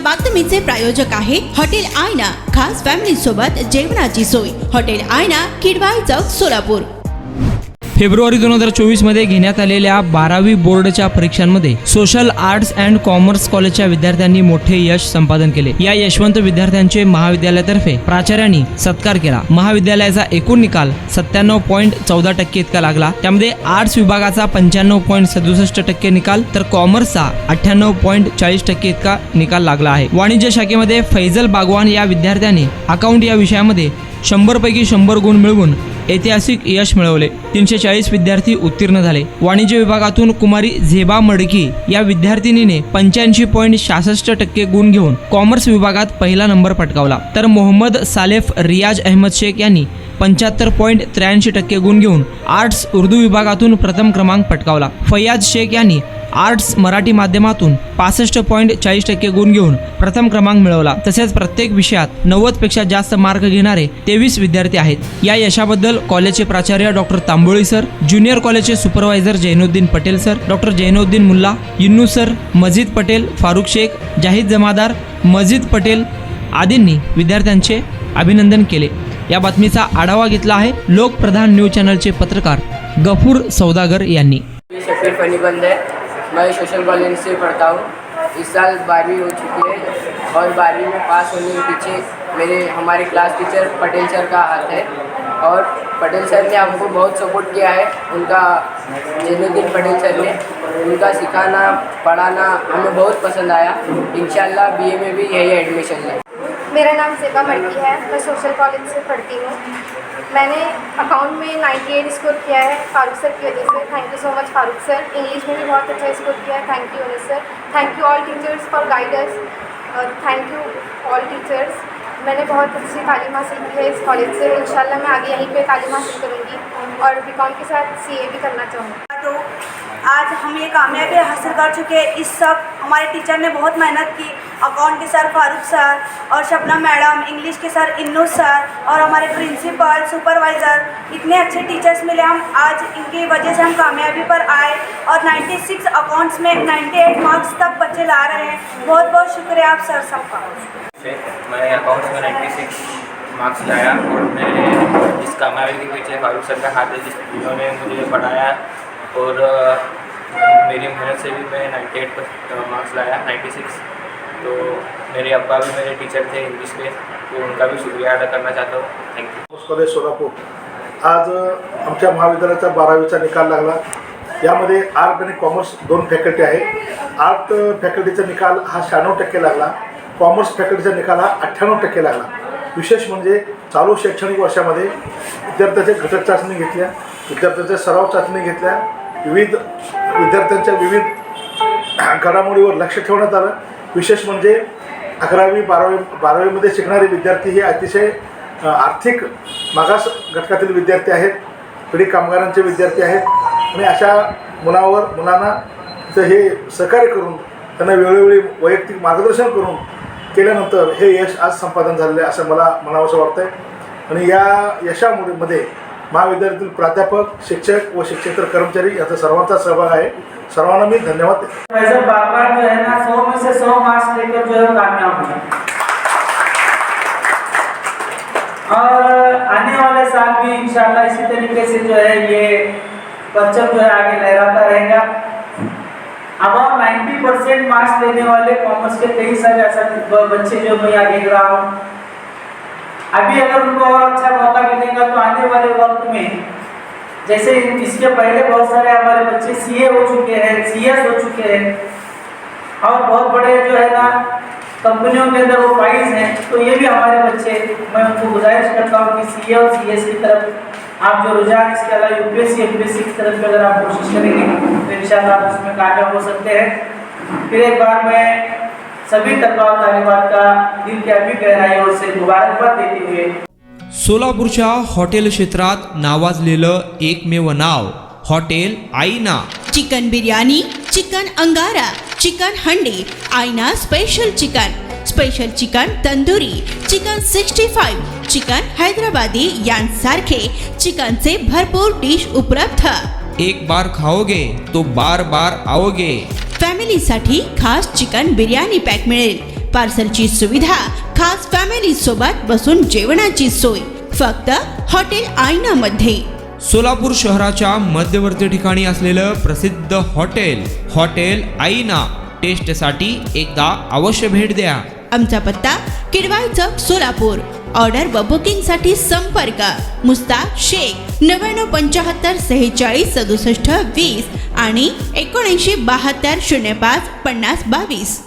बातमीचे प्रायोजक आहे हॉटेल आयना, खास फॅमिली सोबत जेवणाची सोय। हॉटेल आयना, किडवाई चौक, सोलापूर। फेब्रुवारी 2024 मध्ये घेण्यात आलेल्या 12वी बोर्डच्या परीक्षांमध्ये सोशल आर्ट्स अँड कॉमर्स कॉलेजच्या विद्यार्थ्यांनी मोठे यश संपादन केले। या यशवंत विद्यार्थ्यांचे महाविद्यालयातर्फे प्राचार्यांनी सत्कार केला। महाविद्यालयाचा एकूण निकाल 97.14% इतका लागला। त्यामध्ये आर्ट्स विभागाचा 95.67% निकाल तर कॉमर्सचा 98.40% इतका निकाल लागला आहे। वाणिज्य शाखेमध्ये फैजल बागवान या विद्यार्थ्यांनी अकाउंट या विषयामध्ये 100 पैकी 100 गुण मिळवून ऐतिहासिक यश मिळवले। 340 विद्यार्थी उत्तीर्ण झाले। वाणिज्य विभागातून कुमारी झेबा मडकी या विद्यार्थिनीने 85.66% गुण घेऊन कॉमर्स विभागात पहिला नंबर पटकावला। तर मोहम्मद सालेफ रियाज अहमद शेख यांनी 75.83% गुण घेऊन आर्ट्स उर्दू विभागातून प्रथम क्रमांक पटकावला। फैयाज शेख यांनी आर्ट्स मराठी माध्यमातून 65.40% गुण घेऊन प्रथम क्रमांक मिळवला। तसेच प्रत्येक विषयात 90 पेक्षा जास्त मार्क घेणारे 23 विद्यार्थी आहेत। या यशाबद्दल कॉलेजचे प्राचार्य डॉक्टर तांबोळी सर, ज्युनियर कॉलेजचे supervisor Jainuddin Patel sir, doctor Jainuddin Mulla, Yunnu sir, Majid Patel, Farukh Shaikh, Zahid Jamadar, Majid Patel आदींनी विद्यार्थ्यांचे अभिनंदन केले। या बातमीचा आढावा घेतला आहे लोकप्रधान न्यूज चॅनलचे पत्रकार गफूर सौदागर यांनी। शफीर फनीबंद है, मैं सोशल कॉलेज से पढ़ता हूँ। इस साल 12वीं हो चुकी है और 12वीं में पास होने के पीछे हमारे क्लास टीचर पटेल सर का हाथ है और पटेल सर ने हमको बहुत सपोर्ट किया है। उनका जैनुद्दीन पटेल सर ने उनका सिखाना पढ़ाना हमें बहुत पसंद आया। इंशाल्लाह बीए में भी यही एडमिशन है। मेरा नाम ज़ेबा मडकी है, मैं सोशल कॉलेज से पढ़ती हूँ। मैंने अकाउंट में 98 स्कोर किया है फारूक सर की वजह से। Thank you so much Farooq sir. English में भी बहुत अच्छा स्कोर किया है। Thank you Anis sir. Thank you all teachers for guidance और थैंक यू ऑल टीचर्स। मैंने बहुत अच्छी तालीम हासिल की है इस कॉलेज से। इंशाल्लाह मैं आगे यहीं पे तालीम हासिल करूँगी और बीकॉम के साथ सीए भी करना चाहूँगी। तो आज हम ये कामयाबी हासिल कर चुके हैं। इस सब हमारे टीचर ने बहुत मेहनत की। अकाउंट के सर फारूक सर और शबनम मैडम, इंग्लिश के सर इन्नू सर और हमारे प्रिंसिपल, सुपरवाइज़र, इतने अच्छे टीचर्स मिले। हम आज इनकी वजह से हम कामयाबी पर आए और 96 अकाउंट्स में 98 मार्क्स तक बच्चे ला रहे हैं। बहुत बहुत शुक्रिया आप सर सबका। मैं अकाउंट्स में 96 मार्क्स लाया और मैं इस कामयाबी के पीछे फारूक सर का हाथ है, जिन्होंने मुझे पढ़ाया और मेरी मेहनत से भी मैं 98 मार्क्स लाया, 96। तो मेरे अब्बा भी मेरे टीचर थे इंग्लिश के, तो उनका भी शुक्रिया अदा करना चाहता हूँ। Thank you. कॉलेज सोलापूर आज आमच्या महाविद्यालयाचा 12वीचा निकाल लागला। यामध्ये आर्ट आणि कॉमर्स 2 फॅकल्टी आहे। आर्ट फॅकल्टीचा निकाल हा 96% लागला, कॉमर्स फॅकल्टीचा निकाल हा 98% लागला। विशेष म्हणजे चालू शैक्षणिक वर्षामध्ये विद्यार्थ्याचे घटक चाचणी घेतल्या, विद्यार्थ्यांच्या सराव चाचणी घेतल्या, विविध विद्यार्थ्यांच्या विविध घडामोडीवर लक्ष ठेवण्यात आलं। विशेष म्हणजे 11वी 12वीमध्ये शिकणारे विद्यार्थी हे अतिशय आर्थिक मागास घटकातील विद्यार्थी आहेत, पिढी कामगारांचे विद्यार्थी आहेत आणि अशा मुलांना हे सहकार्य करून त्यांना वेळोवेळी वैयक्तिक मार्गदर्शन करून केल्यानंतर हे यश आज संपादन झालेलं आहे असं मला म्हणावंसं वाटतं आहे। आणि या यशामध्ये महाविद्यालयातील प्राध्यापक, शिक्षक व शिक्षकेतर कर्मचारी याचा सर्वांचा सहभाग आहे। सर्वांना मी धन्यवाद देतो। फैजल बागवान जो है ना 100 में से 100 मार्क्स लेकर जो है कामयाब हुए और आने वाले साल भी इंशाल्लाह इसी तरीके से जो है ये परचम जो है आगे लहराता रहेगा। अब 90% मार्क्स लेने वाले कॉमर्स के कई सारे ऐसे बच्चे जो मैं यहाँ देख रहा हूँ, अभी अगर उनको और अच्छा मौका मिलेगा तो आने वाले वक्त में जैसे इसके पहले बहुत सारे हमारे बच्चे सीए हो चुके हैं, सीएस हो चुके हैं और बहुत बड़े जो है ना कंपनियों के अंदर वो फाइल्स हैं, तो ये भी हमारे बच्चे, मैं उनको गुजारिश करता हूँ कि सीए और सीएस की तरफ आप जो रुझान, इसके अलावा यूपीएससी एमपीएससी की तरफ भी अगर आप कोशिश करेंगे तो इंशाल्लाह आप उसमें कामयाब हो सकते हैं। फिर एक बार मैं सभी तलबा और तालिबात का दिल की अभी गहराइयों से मुबारकबाद देते हुए सोलापूरच्या हॉटेल क्षेत्रात नावाजलेलं एकमेव नाव हॉटेल आईना। चिकन बिर्याणी, चिकन अंगारा, चिकन हंडी, आईना special chicken tandoori, chicken 65, chicken Hyderabadi यांसारखे चिकनचे भरपूर डिश उपलब्ध। एक बार खाओगे तो बार बार आओगे। फॅमिलीसाठी खास चिकन बिर्याणी पॅक मिळेल। पार्सलची सुविधा, खास फॅमिली सोबत बसून जेवणाची सोय फक्त हॉटेल आईना मध्ये. सोलापूर शहराच्या मध्यवर्ती ठिकाणी असलेलं प्रसिद्ध हॉटेल आईना टेस्टसाठी एकदा अवश्य भेट द्या. आमचा पत्ता किडवाई चौक सोलापूर. ऑर्डर व बुकिंगसाठी संपर्क मुस्ताक शेख 9975 46 67 20 आणि 7972 05 50 22.